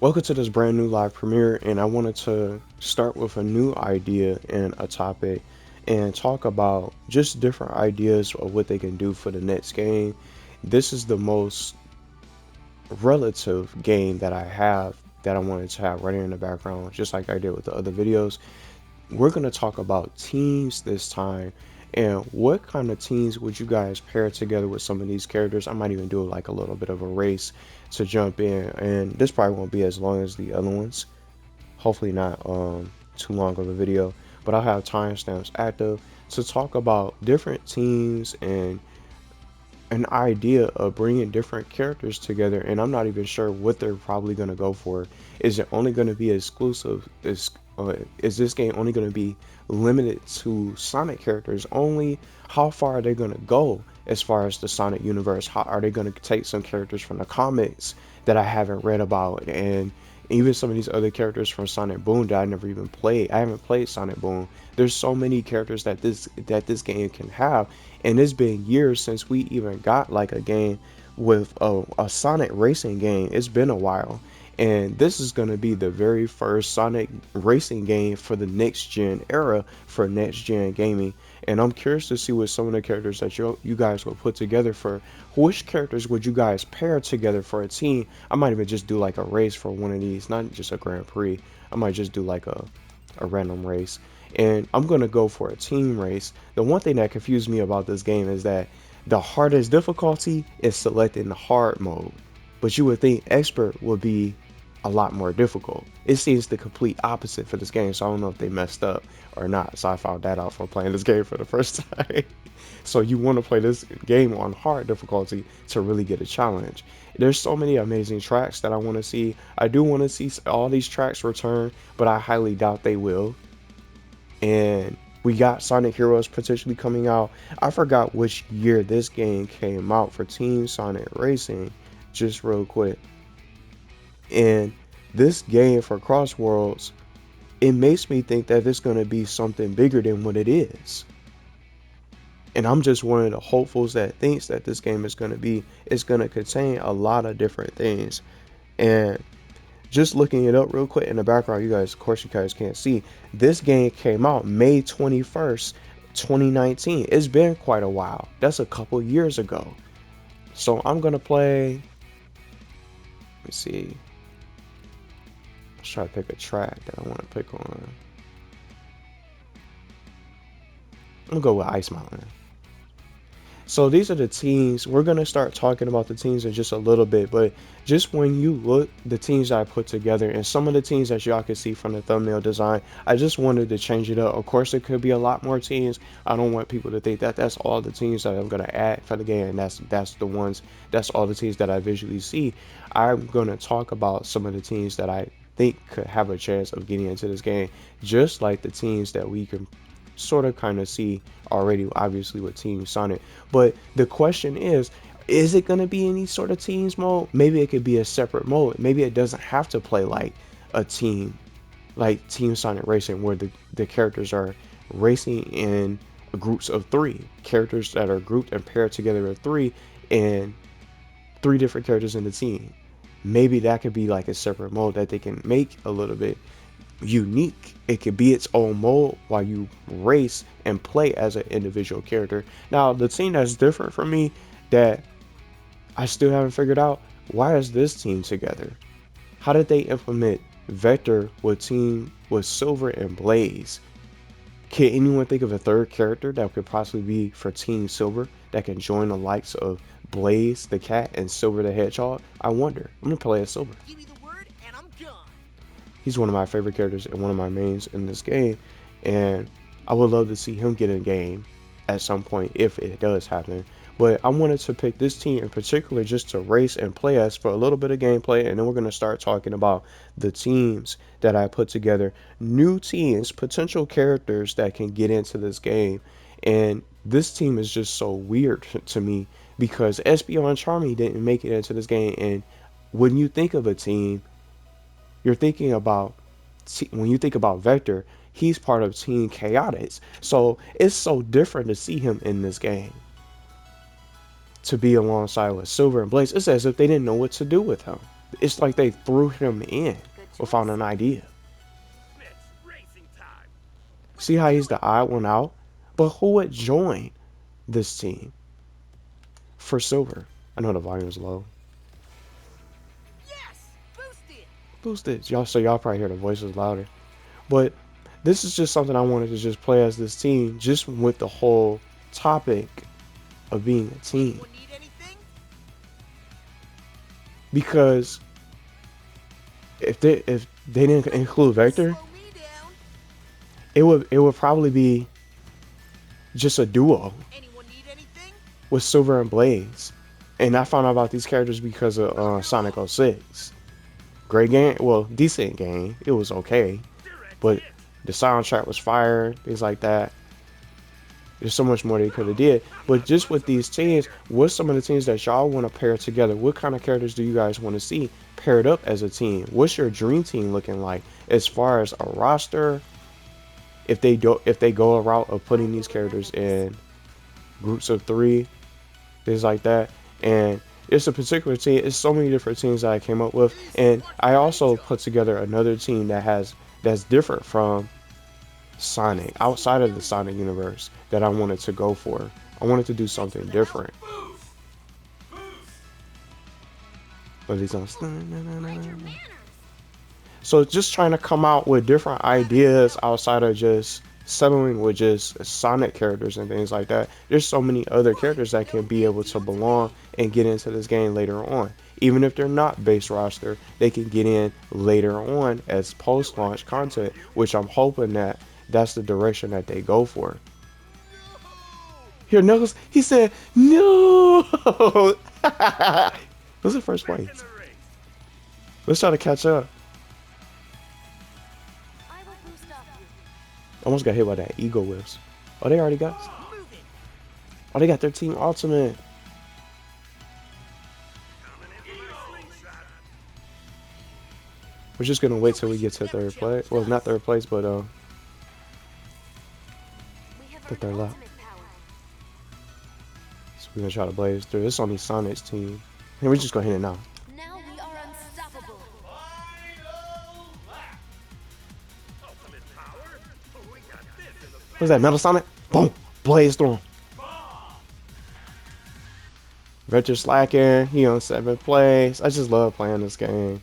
Welcome to this brand new live premiere, and I wanted to start with a new idea and a topic and talk about just different ideas of what they can do for the next game. This is the most relative game that I have that I wanted to have right here in the background, just like I did with the other videos. We're going to talk about teams this time, and what kind of teams would you guys pair together with some of these characters. I might even do like a little bit of a race to jump in, and this probably won't be as long as the other ones. Hopefully not too long of a video, but I'll have timestamps active to talk about different teams and an idea of bringing different characters together. And I'm not even sure what they're probably going to go for. Is it only going to be exclusive? Is this game only going to be limited to Sonic characters only? How far are they going to go as far as the Sonic universe? How are they going to take some characters from the comics that I haven't read about, and even some of these other characters from Sonic Boom that I never even played. I haven't played Sonic Boom. There's so many characters that this game can have, and it's been years since we even got like a game with a Sonic Racing game. It's been a while, and this is going to be the very first Sonic Racing game for the next gen era for next gen gaming. And I'm curious to see what some of the characters that you guys will put together for. Which characters would you guys pair together for a team? I might even just do like a race for one of these, not just a Grand Prix. I might just do like a random race. And I'm going to go for a team race. The one thing that confused me about this game is that the hardest difficulty is selected in the hard mode. But you would think expert would be a lot more difficult. It seems the complete opposite for this game, so I don't know if they messed up or not. So I found that out from playing this game for the first time. So you want to play this game on hard difficulty to really get a challenge. There's so many amazing tracks that I want to see. I do want to see all these tracks return, but I highly doubt they will. And we got Sonic Heroes potentially coming out. I forgot which year this game came out for Team Sonic Racing, just real quick. And this game for CrossWorlds, it makes me think that it's going to be something bigger than what it is. And I'm just one of the hopefuls that thinks that this game is going to be, it's going to contain a lot of different things. And just looking it up real quick in the background, you guys, of course you guys can't see, this game came out May 21st, 2019. It's been quite a while. That's a couple years ago. So I'm going to play, let me see. Let's try to pick a track that I want to pick on. I'm going to go with Ice Mountain. So these are the teams. We're going to start talking about the teams in just a little bit, but just when you look the teams I put together and some of the teams that y'all can see from the thumbnail design, I just wanted to change it up. Of course, it could be a lot more teams. I don't want people to think that that's all the teams that I'm going to add for the game, and that's the ones, that's all the teams that I visually see. I'm going to talk about some of the teams that I think could have a chance of getting into this game, just like the teams that we can sort of kind of see already, obviously, with Team Sonic. But the question is it going to be any sort of teams mode? Maybe it could be a separate mode. Maybe it doesn't have to play like a team, like Team Sonic Racing, where the characters are racing in groups of three characters that are grouped and paired together of three, and three different characters in the team. Maybe that could be like a separate mode that they can make a little bit unique. It could be its own mode while you race and play as an individual character. Now, the team that's different from me that I still haven't figured out, why is this team together? How did they implement Vector with Silver and Blaze? Can anyone think of a third character that could possibly be for Team Silver that can join the likes of Blaze the cat and Silver the hedgehog? I wonder. I'm gonna play as Silver. Give me the word and I'm gone. He's one of my favorite characters and one of my mains in this game, and I would love to see him get in game at some point if it does happen. But I wanted to pick this team in particular just to race and play as for a little bit of gameplay, and then we're going to start talking about the teams that I put together. New teams, potential characters that can get into this game. And this team is just so weird to me because Espeon Charmy didn't make it into this game. And when you think of a team, you're thinking about, when you think about Vector, he's part of Team Chaotix. So it's so different to see him in this game, to be alongside with Silver and Blaze. It's as if they didn't know what to do with him. It's like they threw him in without an idea. See how he's the odd one out? But who would join this team for silver? I know the volume is low. Boost it. Y'all, so y'all probably hear the voices louder. But this is just something I wanted to just play as this team, just with the whole topic of being a team. Because if they didn't include Vector, it would probably be just a duo with Silver and Blaze. And I found out about these characters because of Sonic 06. Great game, well, decent game. It was okay, but the soundtrack was fire, things like that. There's so much more they could have did. But just with these teams, what's some of the teams that y'all want to pair together? What kind of characters do you guys want to see paired up as a team? What's your dream team looking like as far as a roster? If they go a route of putting these characters in groups of 3, things like that. And it's a particular team. It's so many different teams that I came up with, and I also put together another team that's different from Sonic, outside of the Sonic universe, that I wanted to go for. I wanted to do something different. But he's on. So just trying to come out with different ideas outside of just settling with just Sonic characters and things like that. There's so many other characters that can be able to belong and get into this game later on. Even if they're not base roster, they can get in later on as post-launch content, which I'm hoping that's the direction that they go for. Here, Knuckles, he said, no! What's in first place? Let's try to catch up. Almost got hit by that Eagle Whips. Oh, they already got. Oh, they got their team ultimate. We're just gonna wait till we get to third place. Well, not third place, but the third lap. So we're gonna try to blaze through. This is on the Sonic's team, and we're just gonna hit it now. What's that, Metal Sonic? Boom! Blaze through him. Vector slacking. He on 7th place. I just love playing this game.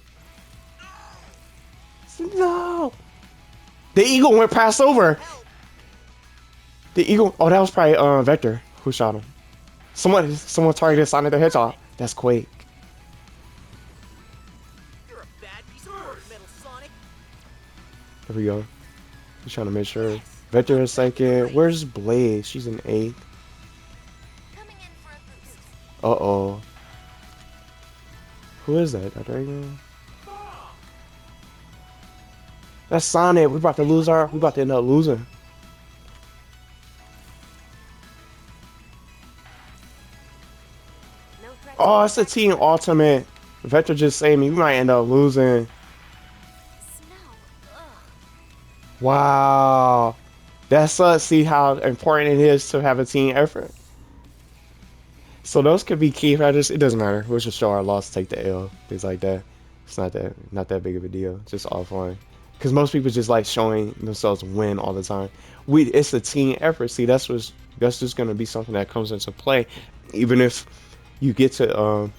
No! The Eagle went past over. The Eagle. Oh, that was probably Vector who shot him. Someone targeted Sonic the Hedgehog. That's Quake. You're a bad piece of work, Metal Sonic. There we go. He's trying to make sure. Vector is 2nd. Where's Blaze? She's in 8th. Uh-oh. Who is that? That's Sonic. We about to end up losing. Oh, it's a team ultimate. Vector just saved me. We might end up losing. Wow. That sucks. See how important it is to have a team effort. So those could be key factors. It doesn't matter. We'll just show our loss, take the L, things like that. It's not that big of a deal. Just all fun. Because most people just like showing themselves win all the time. It's a team effort. See, that's just gonna be something that comes into play. Even if you get to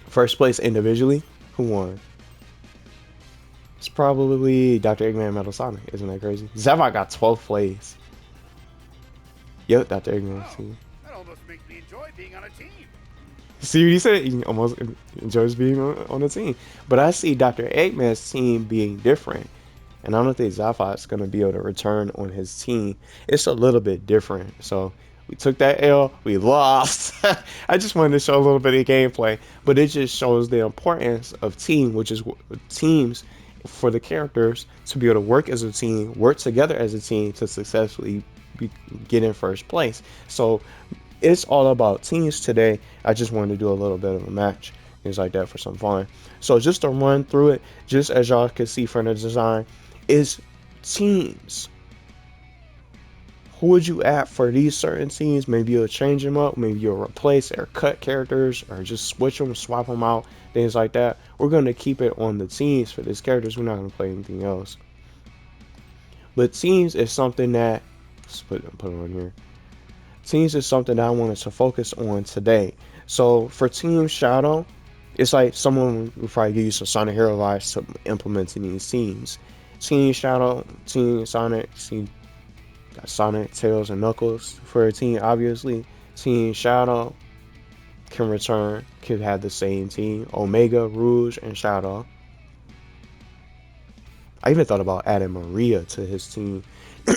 first place individually, who won? It's probably Dr. Eggman, Metal Sonic. Isn't that crazy? Zavok got 12th place. Yep, Dr. Eggman's team. That almost makes me enjoy being on a team. See what he said? He almost enjoys being on the team. But I see Dr. Eggman's team being different. And I don't think Zavok's going to be able to return on his team. It's a little bit different. So we took that L. We lost. I just wanted to show a little bit of gameplay. But it just shows the importance of team, which is teams for the characters to be able to work as a team, work together as a team to successfully get in first place. So it's all about teams today. I just wanted to do a little bit of a match, things like that for some fun. So just to run through it, just as y'all can see from the design, is teams. who would you add for these certain teams? Maybe you'll change them up, maybe you'll replace or cut characters, or just switch them, swap them out, things like that. We're going to keep it on the teams for these characters. We're not going to play anything else. But teams is something that, let's put it on here. Teams is something that I wanted to focus on today. So for Team Shadow, it's like someone would probably give you some Sonic Hero vibes to implement in these teams. Team Shadow, Team Sonic, got Sonic, Tails, and Knuckles for a team, obviously. Team Shadow can return, could have the same team. Omega, Rouge, and Shadow. I even thought about adding Maria to his team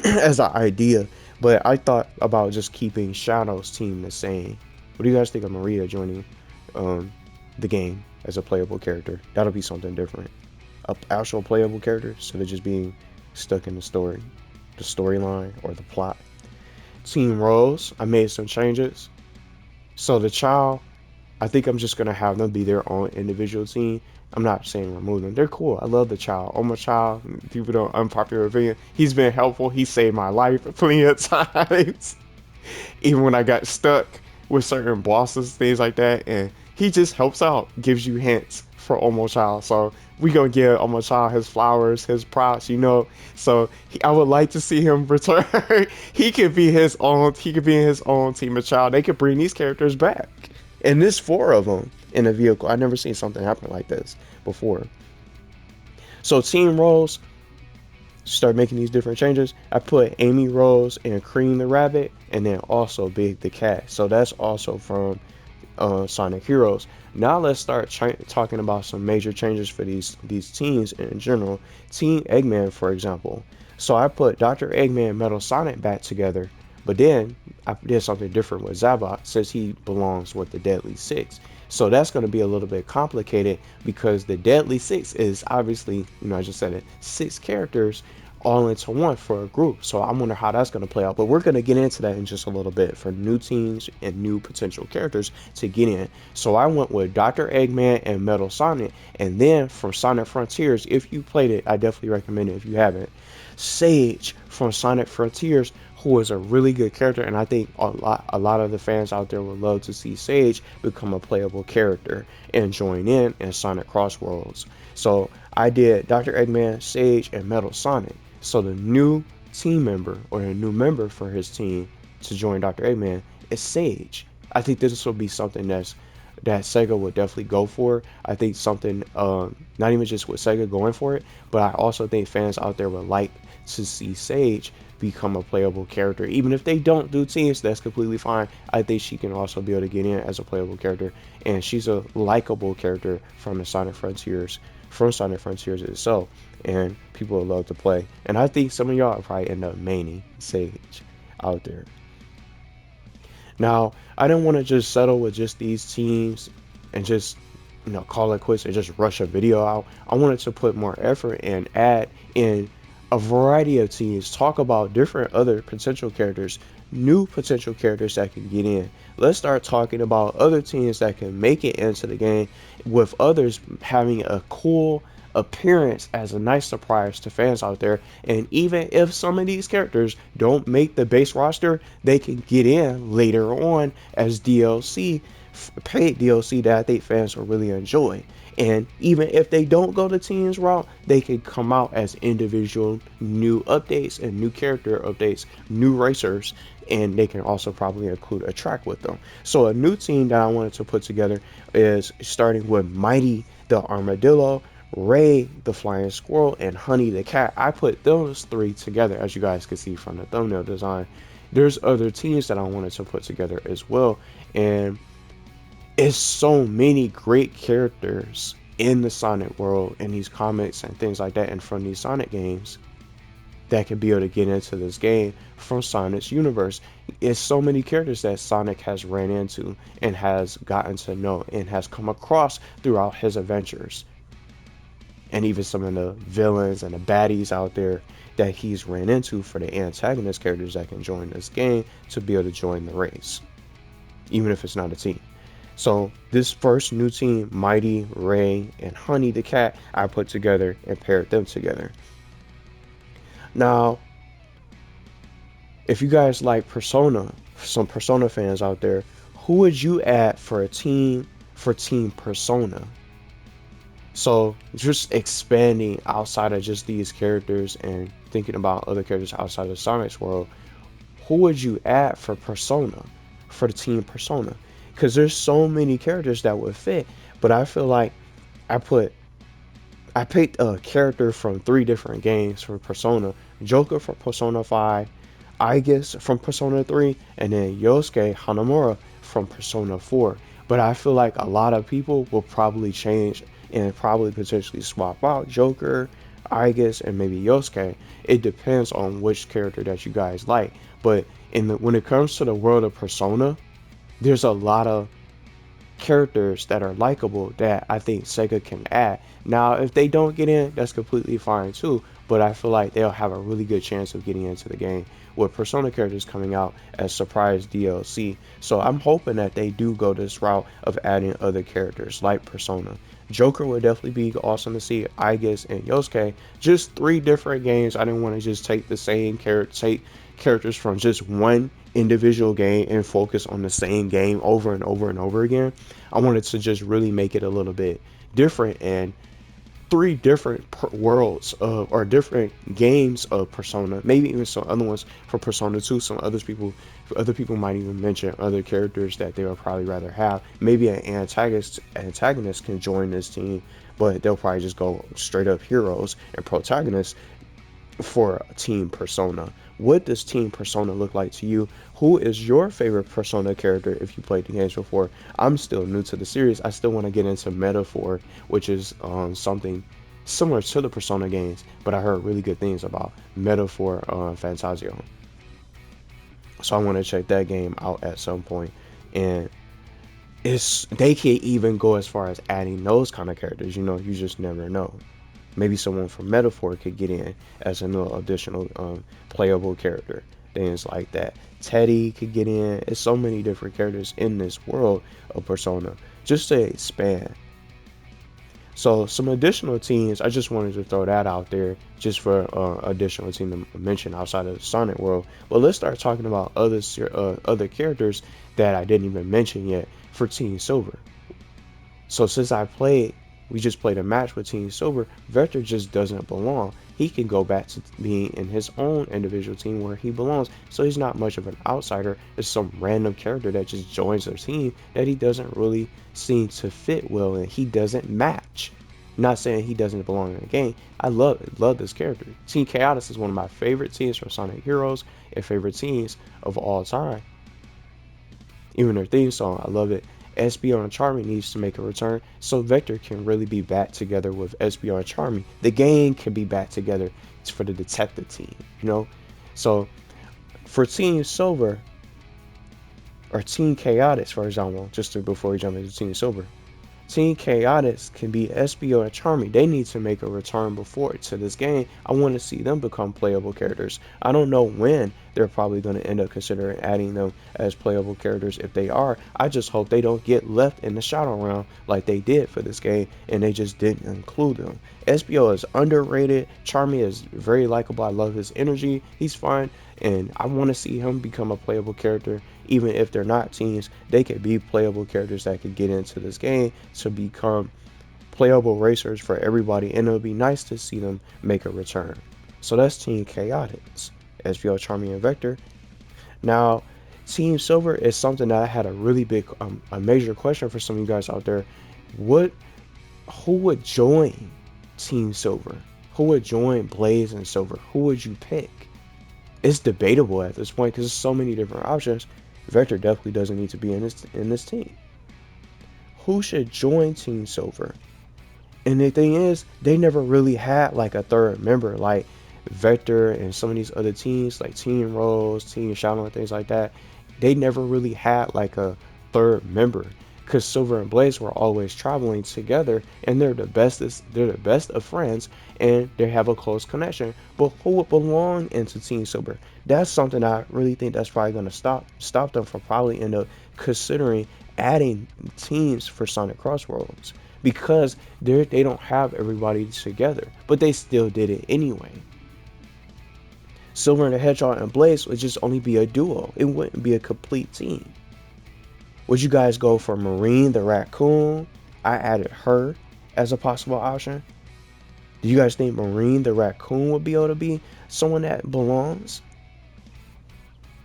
as an idea, but I thought about just keeping Shadow's team the same. What do you guys think of Maria joining um, the game as a playable character? That'll be something different. A actual playable character instead of just being stuck in the storyline, or the plot. Team Rose, I made some changes. So the child, I think I'm just gonna have them be their own individual team. I'm not saying remove them. They're cool. I love the child. Oh, my child. People don't unpopular opinion. He's been helpful. He saved my life plenty of times. Even when I got stuck with certain bosses, things like that, and he just helps out, gives you hints for Omo Child. So we gonna give Omo Child his flowers, his props, So I would like to see him return. He could be his own. He could be in his own team of child. They could bring these characters back, and there's 4 of them in a vehicle. I've never seen something happen like this before. So Team Rose, start making these different changes. I put Amy Rose and Cream the Rabbit, and then also Big the Cat. So that's also from Sonic Heroes. Now let's start talking about some major changes for these teams in general. Team Eggman, for example. So I put Dr. Eggman and Metal Sonic back together, but then I did something different with Zabot since he belongs with the Deadly Six. So that's going to be a little bit complicated because the Deadly Six is obviously, I just said it, 6 characters all into one for a group. So I wonder how that's going to play out. But we're going to get into that in just a little bit for new teams and new potential characters to get in. So I went with Dr. Eggman and Metal Sonic. And then from Sonic Frontiers, if you played it, I definitely recommend it if you haven't. Sage from Sonic Frontiers, who is a really good character, and I think a lot of the fans out there would love to see Sage become a playable character and join in Sonic CrossWorlds. So I did Dr. Eggman, Sage, and Metal Sonic. So the new team member, or a new member for his team to join Dr. Eggman, is Sage. I think this will be something that Sega would definitely go for. I think something, not even just with Sega going for it, but I also think fans out there would like to see Sage become a playable character. Even if they don't do teams, that's completely fine. I think she can also be able to get in as a playable character, and she's a likable character from Sonic Frontiers itself, and people would love to play. And I think some of y'all will probably end up maining Sage out there. Now, I didn't want to just settle with just these teams and just call it quits and just rush a video out. I wanted to put more effort and add in a variety of teams, talk about different other potential characters, new potential characters that can get in. Let's start talking about other teams that can make it into the game, with others having a cool appearance as a nice surprise to fans out there. And even if some of these characters don't make the base roster, they can get in later on as DLC, paid DLC that I think fans will really enjoy. And even if they don't go the teams route, they can come out as individual new updates and new character updates, new racers, and they can also probably include a track with them. So a new team that I wanted to put together is starting with Mighty the Armadillo, Ray the Flying Squirrel, and Honey the Cat. I put those 3 together, as you guys can see from the thumbnail design. There's other teams that I wanted to put together as well, and it's so many great characters in the Sonic world, in these comics and things like that, and from these Sonic games that can be able to get into this game from Sonic's universe. It's so many characters that Sonic has ran into and has gotten to know and has come across throughout his adventures. And even some of the villains and the baddies out there that he's ran into for the antagonist characters that can join this game to be able to join the race, even if it's not a team. So this first new team, Mighty, Ray, and Honey the Cat, I put together and paired them together. Now, If you guys like Persona, some Persona fans out there, who would you add for a team for Team Persona? So just expanding outside of just these characters and thinking about other characters outside of Sonic's world, who would you add for Persona, for the Team Persona? Because there's so many characters that would fit, but I feel like I put I picked a character from three different games for Persona: Joker from Persona 5, Aegis from Persona 3, and then Yosuke Hanamura from Persona 4. But I feel like a lot of people will probably change and probably potentially swap out Joker, Aegis, and maybe Yosuke. It depends on which character that you guys like. But when it comes to the world of Persona, there's a lot of characters that are likable that I think Sega can add. Now, if they don't get in, that's completely fine too, but I feel like they'll have a really good chance of getting into the game with Persona characters coming out as surprise DLC. So I'm hoping that they do go this route of adding other characters like Persona. Joker would definitely be awesome to see. Aegis and Yosuke, just three different games. I didn't want to just take the same take characters from just one individual game and focus on the same game over and over and over again. I wanted to just really make it a little bit different, and three different worlds of or different games of Persona, maybe even some other ones for Persona 2. Some other people might even mention other characters that they would probably rather have. Maybe an antagonist can join this team, but they'll probably just go straight up heroes and protagonists for Team Persona. What does Team Persona look like to you? Who is your favorite Persona character if you played the games before? I'm still new to the series. I still want to get into Metaphor, which is something similar to the Persona games, but I heard really good things about Metaphor Fantasio. So I want to check that game out at some point. And they can even go as far as adding those kind of characters. You just never know. Maybe someone from Metaphor could get in as an additional playable character. Things like that. Teddy could get in. There's so many different characters in this world of Persona. Just to expand. So some additional teams, I just wanted to throw that out there just for additional team to mention outside of the Sonic world. But let's start talking about other characters that I didn't even mention yet for Team Silver. So since we just played a match with Team Silver, Vector just doesn't belong. He can go back to being in his own individual team where he belongs. So he's not much of an outsider. It's some random character that just joins their team that he doesn't really seem to fit well and he doesn't match. Not saying he doesn't belong in the game. I love this character. Team Chaotix is one of my favorite teams from Sonic Heroes and favorite teams of all time. Even their theme song, I love it. Espeon and Charmy needs to make a return so Vector can really be back together with Espeon and Charmy. The gang can be back together. It's for the detective team, So for Team Silver or Team Chaotix, for example, before we jump into Team Silver, Team Chaotix can be Espio and Charmy. They need to make a return before to this game. I want to see them become playable characters. I don't know when they're probably going to end up considering adding them as playable characters. If they are, I just hope they don't get left in the shadow realm like they did for this game and they just didn't include them. Espio is underrated. Charmy is very likable. I love his energy. He's fun. And I want to see him become a playable character. Even if they're not teams, they could be playable characters that could get into this game to become playable racers for everybody. And it would be nice to see them make a return. So that's Team Chaotix, SVO, Charmy, and Vector. Now, Team Silver is something that I had a really big, a major question for some of you guys out there. Who would join Team Silver? Who would join Blaze and Silver? Who would you pick? It's debatable at this point because there's so many different options. Vector definitely doesn't need to be in this team. Who should join Team Silver? And the thing is, they never really had like a third member like Vector and some of these other teams like Team Rose, Team Shadow, and things like that. They never really had like a third member because Silver and Blaze were always traveling together and they're the best of friends and they have a close connection. But who would belong into Team Silver? That's something I really think that's probably going to stop them from probably end up considering adding teams for Sonic CrossWorlds because they don't have everybody together, but they still did it anyway. Silver and the Hedgehog and Blaze would just only be a duo. It wouldn't be a complete team. Would you guys go for Marine the Raccoon? I added her as a possible option. Do you guys think Marine the Raccoon would be able to be someone that belongs?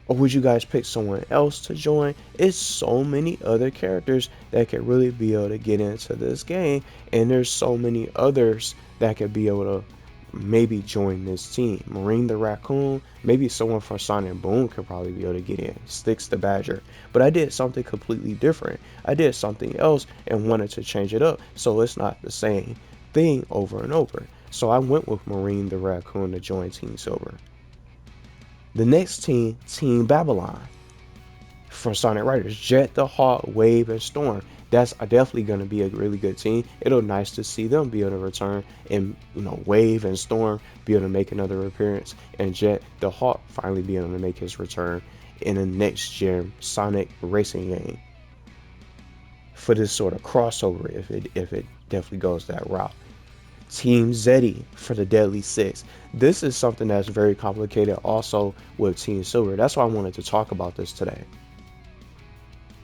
Or would you guys pick someone else to join? It's so many other characters that could really be able to get into this game, and there's so many others that could be able to maybe join this team. Marine the Raccoon, maybe someone from Sonic Boom could probably be able to get in. Sticks the Badger. But I did something completely different. I did something else and wanted to change it up so it's not the same thing over and over. So I went with Marine the Raccoon to join Team Silver. The next team, Team Babylon from Sonic Riders. Jet, the Hawk, Wave, and Storm. That's definitely going to be a really good team. It'll be nice to see them be able to return, and Wave and Storm be able to make another appearance, and Jet, the Hawk, finally be able to make his return in the next gen Sonic Racing game for this sort of crossover if it definitely goes that route. Team Zeddy for the Deadly Six. This is something that's very complicated also with Team Silver. That's why I wanted to talk about this today,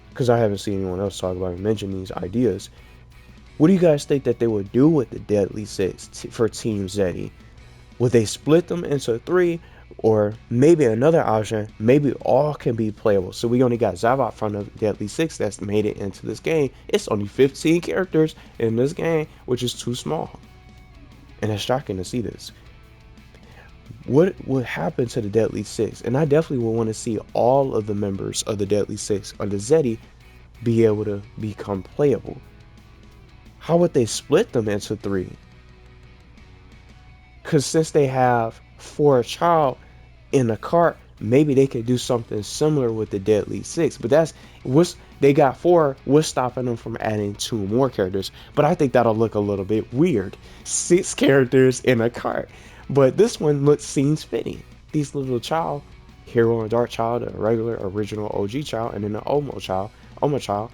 because I haven't seen anyone else talk about and mention these ideas. What do you guys think that they would do with the Deadly Six for Team Zeddy? Would they split them into 3? Or maybe another option, maybe all can be playable. So we only got Zavok from the Deadly Six that's made it into this game. It's only 15 characters in this game, which is too small. And it's shocking to see this. What would happen to the Deadly Six? And I definitely would want to see all of the members of the Deadly Six or the Zeddy be able to become playable. How would they split them into 3? Because since they have 4 child in a cart, maybe they could do something similar with the Deadly Six. But that's what's they got 4. What's stopping them from adding 2 more characters? But I think that'll look a little bit weird. 6 characters in a cart. But this one seems fitting. These little child, Hero and Dark Child, a regular original OG child, and then the Oma child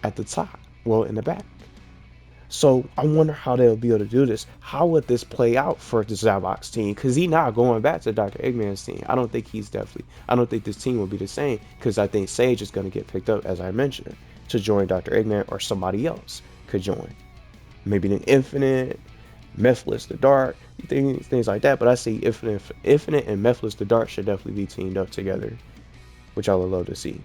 at the top. Well, in the back. So I wonder how they'll be able to do this. How would this play out for the Zavok's team? Because he's not going back to Dr. Eggman's team. I don't think this team will be the same, because I think Sage is going to get picked up, as I mentioned, to join Dr. Eggman, or somebody else could join. Maybe an Infinite, Mephiles the Dark, things like that. But I see Infinite and Mephiles the Dark should definitely be teamed up together, which I would love to see.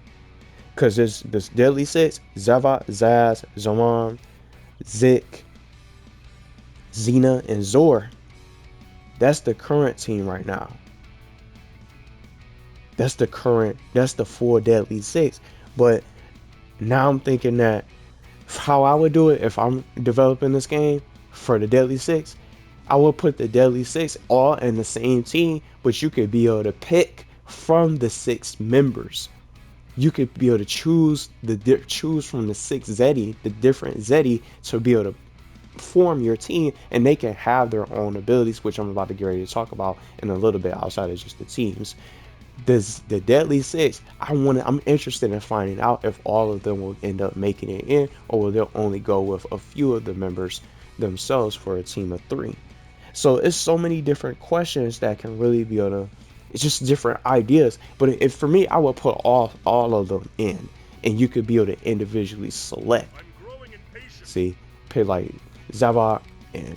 Because there's this Deadly Six, Zavok, Zaz, Zaman, Zik, Xena, and Zor. That's the current team right now. That's the full Deadly Six. But now I'm thinking that how I would do it if I'm developing this game for the Deadly Six, I would put the Deadly Six all in the same team, but you could be able to pick from the 6 members. You could be able to choose from the 6 Zeddy, the different Zeddy, to be able to form your team, and they can have their own abilities, which I'm about to get ready to talk about in a little bit outside of just the teams. The Deadly Six, I'm interested in finding out if all of them will end up making it in, or will they only go with a few of the members themselves for a team of 3. So it's so many different questions that can really be able to. It's just different ideas. But if for me, I would put all of them in, and you could be able to individually select. See, pick like Zavok and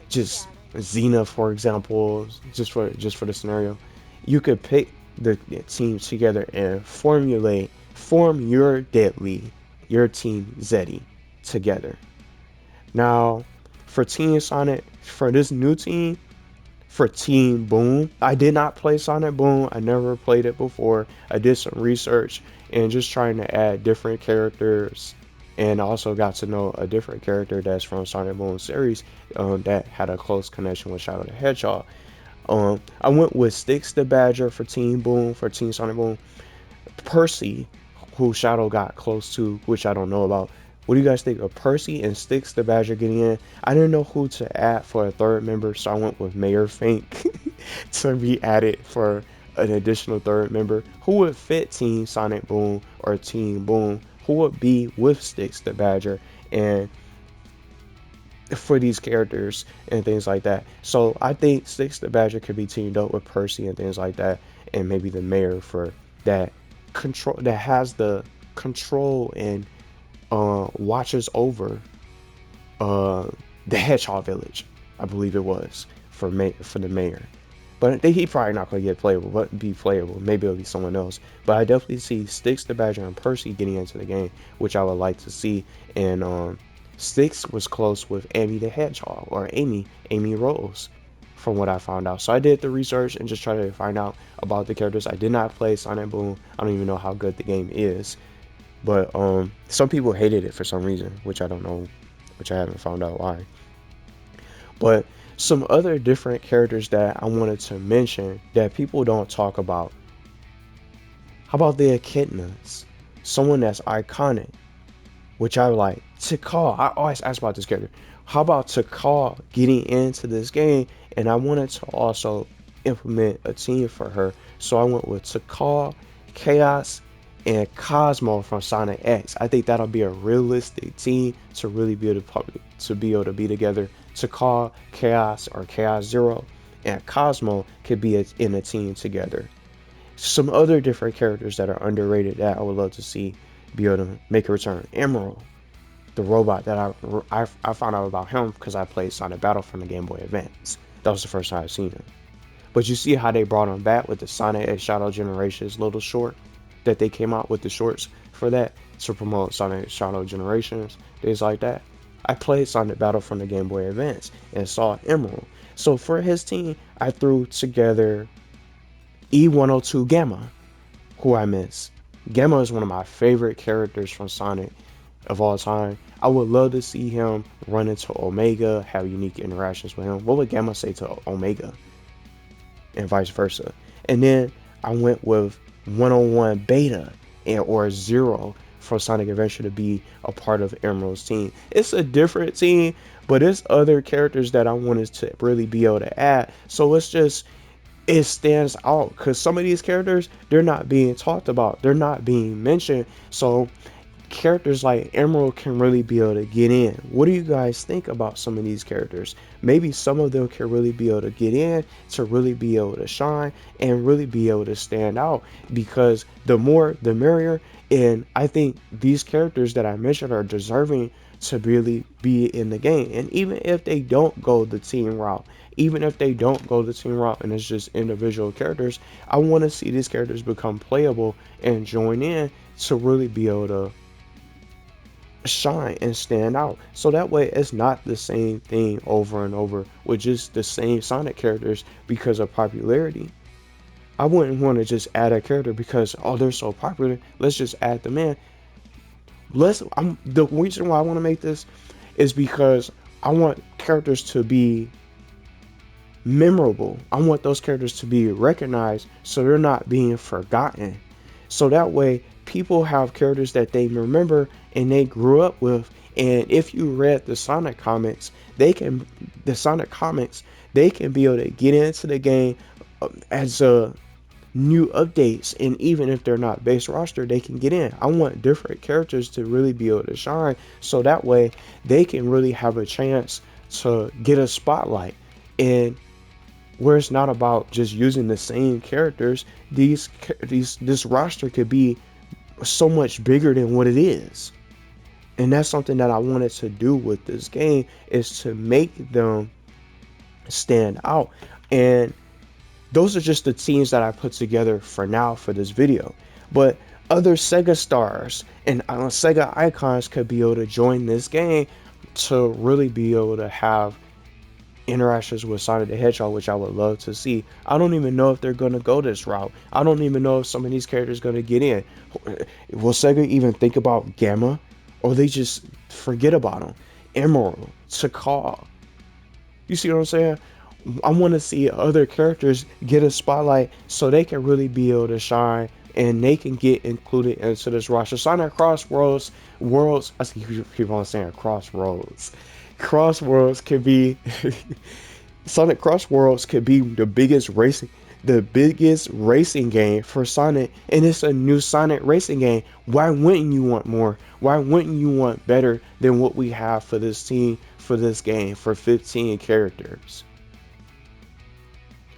just Xena, for example, just for the scenario. You could pick the teams together and form your team Zeddy together. Now, for Team Sonic, for this new team, for Team Boom, I did not play Sonic Boom. I never played it before. I did some research and just trying to add different characters, and also got to know a different character that's from Sonic Boom series that had a close connection with Shadow the Hedgehog. I went with Sticks the Badger for Team Boom, for Team Sonic Boom. Percy, who Shadow got close to, which I don't know about. What do you guys think of Percy and Sticks the Badger getting in? I didn't know who to add for a 3rd member, so I went with Mayor Fink to be added for an additional 3rd member. Who would fit Team Sonic Boom or Team Boom? Who would be with Sticks the Badger? And for these characters and things like that. So I think Six the Badger could be teamed up with Percy and things like that, and maybe the mayor for that control that has the control and watches over uh the Hedgehog Village, I believe it was for the mayor. But he probably not gonna get playable, but be playable. Maybe it'll be someone else. But I definitely see Sticks the Badger and Percy getting into the game, which I would like to see. And Sticks was close with Amy the Hedgehog or Amy Rose, from what I found out. So I did the research and just tried to find out about the characters. I did not play Sonic Boom. I don't even know how good the game is. But some people hated it for some reason, which I don't know, which I haven't found out why. But some other different characters that I wanted to mention that people don't talk about. How about the echidnas? Someone that's iconic, which I like. Tikal, I always ask about this character. How about Tikal getting into this game? And I wanted to also implement a team for her. So I went with Tikal, Chaos, and Cosmo from Sonic X. I think that'll be a realistic team to really be able to be together. Tikal, Chaos, or Chaos Zero, and Cosmo could be in a team together. Some other different characters that are underrated that I would love to see be able to make a return. Emerald, the robot that I found out about him because I played Sonic Battle from the Game Boy Advance. That was the first time I've seen him. But you see how they brought him back with the Sonic X Shadow Generations little short that they came out with the shorts for that to promote Sonic Shadow Generations, things like that. I played Sonic Battle from the Game Boy Advance and saw Emerald. So for his team, I threw together E102 Gamma, who I miss. Gamma is one of my favorite characters from Sonic of all time. I would love to see him run into Omega, have unique interactions with him. What would Gamma say to Omega? And vice versa. And then I went with 101 Beta or Zero for Sonic Adventure to be a part of Emerald's team. It's a different team, but it's other characters that I wanted to really be able to add. So it stands out because some of these characters, they're not being talked about, they're not being mentioned. So characters like Emerald can really be able to get in. What do you guys think about some of these characters? Maybe some of them can really be able to get in, to really be able to shine and really be able to stand out, because the more the merrier. And I think these characters that I mentioned are deserving to really be in the game. And even if they don't go the team route, and it's just individual characters, I want to see these characters become playable and join in to really be able to shine and stand out. So that way it's not the same thing over and over with just the same Sonic characters because of popularity. I wouldn't want to just add a character because, oh, they're so popular, let's just add them in. The reason why I want to make this is because I want characters to be memorable. I want those characters to be recognized so they're not being forgotten. So that way people have characters that they remember and they grew up with. And if you read the Sonic comics, they can be able to get into the game as a new updates, and even if they're not base roster, they can get in. I want different characters to really be able to shine, so that way they can really have a chance to get a spotlight. And where it's not about just using the same characters, this roster could be so much bigger than what it is. And that's something that I wanted to do with this game, is to make them stand out. And those are just the teams that I put together for now for this video. But other Sega stars and Sega icons could be able to join this game to really be able to have interactions with Sonic the Hedgehog, which I would love to see. I don't even know if they're going to go this route. I don't even know if some of these characters are going to get in. Will Sega even think about Gamma? Or they just forget about them? Emerald, Tikal. You see what I'm saying? I want to see other characters get a spotlight so they can really be able to shine and they can get included into this roster. Sonic CrossWorlds, I keep on saying Crossroads. CrossWorlds could be Sonic CrossWorlds could be the biggest racing game for Sonic, and it's a new Sonic racing game. Why wouldn't you want more? Why wouldn't you want better than what we have for this team for this game for 15 characters.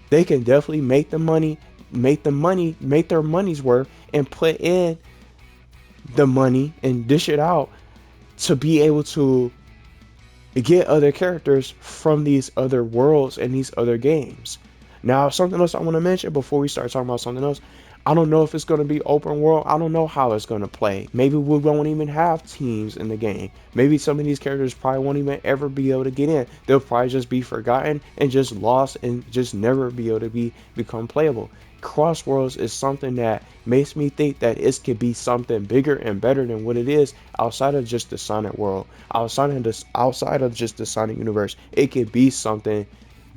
They can definitely make their money's worth and put in the money and dish it out to be able to get other characters from these other worlds and these other games. Now, something else I want to mention before we start talking about something else. I don't know if it's going to be open world. I don't know how it's going to play. Maybe we won't even have teams in the game. Maybe some of these characters probably won't even ever be able to get in. They'll probably just be forgotten and just lost and just never be able to become playable. CrossWorlds is something that makes me think that it could be something bigger and better than what it is outside of just the Sonic world, outside of just the Sonic universe. It could be something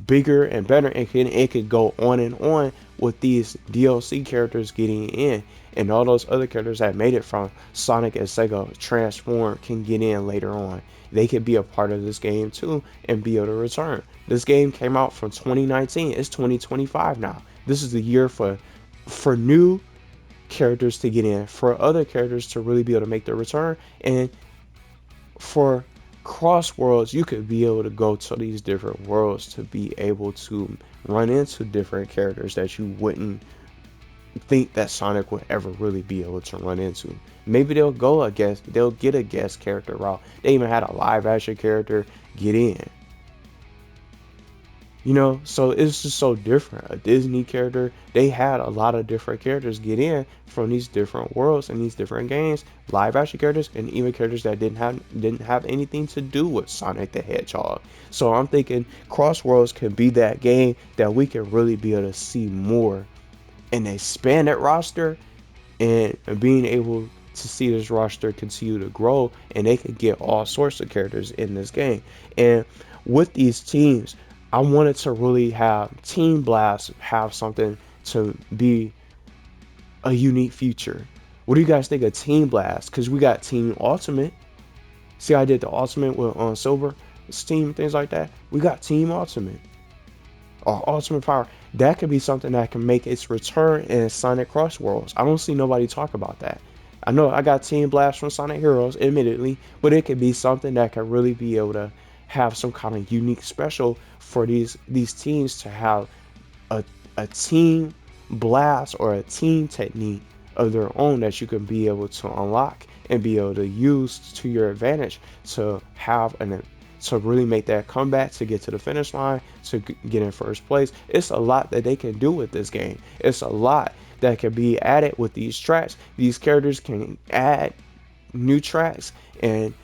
bigger and better, and it could go on and on with these DLC characters getting in, and all those other characters that made it from Sonic and Sega Transform can get in later on. They could be a part of this game too and be able to return. This game came out from 2019. It's 2025 now. This is the year for new characters to get in, for other characters to really be able to make their return, and for cross worlds, you could be able to go to these different worlds to be able to run into different characters that you wouldn't think that Sonic would ever really be able to run into. Maybe they'll get a guest character route. They even had a live action character get in. So it's just so different. A Disney character, they had a lot of different characters get in from these different worlds and these different games, live action characters, and even characters that didn't have anything to do with Sonic the Hedgehog. So I'm thinking Cross Worlds can be that game that we can really be able to see more and expand that roster, and being able to see this roster continue to grow, and they can get all sorts of characters in this game. And with these teams, I wanted to really have Team Blast have something to be a unique feature. What do you guys think of Team Blast? Because we got Team Ultimate. See, I did the Ultimate with on Silver Steam, things like that. We got Team Ultimate or Ultimate Power. That could be something that can make its return in Sonic CrossWorlds. I don't see nobody talk about that. I know I got Team Blast from Sonic Heroes, admittedly, but it could be something that can really be able to have some kind of unique special for these teams to have a team blast or a team technique of their own that you can be able to unlock and be able to use to your advantage to have to really make that comeback, to get to the finish line, to get in first place. It's a lot that they can do with this game. It's a lot that can be added with these tracks. These characters can add new tracks, and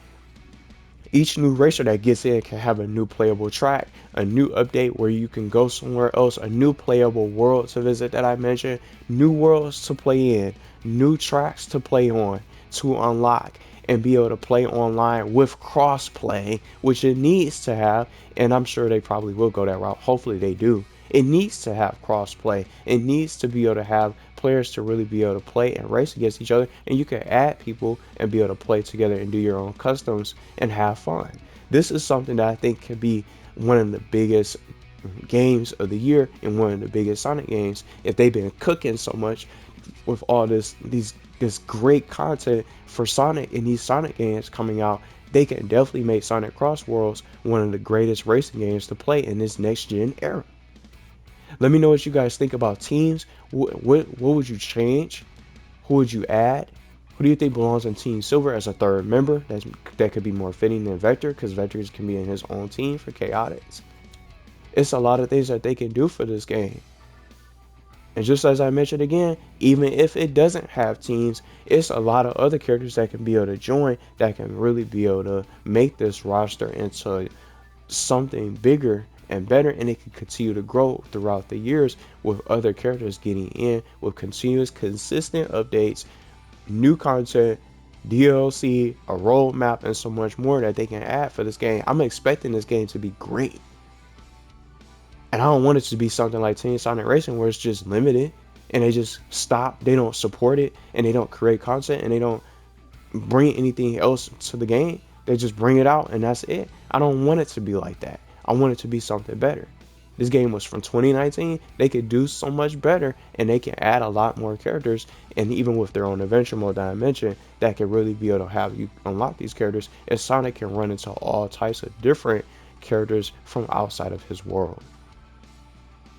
each new racer that gets in can have a new playable track, a new update where you can go somewhere else, a new playable world to visit that I mentioned, new worlds to play in, new tracks to play on, to unlock, and be able to play online with cross-play, which it needs to have, and I'm sure they probably will go that route. Hopefully they do. It needs to have cross-play. It needs to be able to have players to really be able to play and race against each other, and you can add people and be able to play together and do your own customs and have fun. This is something that I think can be one of the biggest games of the year and one of the biggest Sonic games. If they've been cooking so much with all this great content for Sonic and these Sonic games coming out, they can definitely make Sonic CrossWorlds one of the greatest racing games to play in this next gen era. Let me know what you guys think about teams. What would you change? Who would you add? Who do you think belongs in Team Silver as a third member? That could be more fitting than Vector, because Vector can be in his own team for Chaotix. It's a lot of things that they can do for this game. And just as I mentioned again, even if it doesn't have teams, it's a lot of other characters that can be able to join, that can really be able to make this roster into something bigger and better, and it can continue to grow throughout the years with other characters getting in, with continuous, consistent updates, new content, DLC, a roadmap, and so much more that they can add for this game. I'm expecting this game to be great. And I don't want it to be something like Team Sonic Racing where it's just limited and they just stop, they don't support it, and they don't create content, and they don't bring anything else to the game. They just bring it out and that's it. I don't want it to be like that. I want it to be something better. This game was from 2019. They could do so much better, and they can add a lot more characters. And even with their own adventure mode that I mentioned, that could really be able to have you unlock these characters. And Sonic can run into all types of different characters from outside of his world.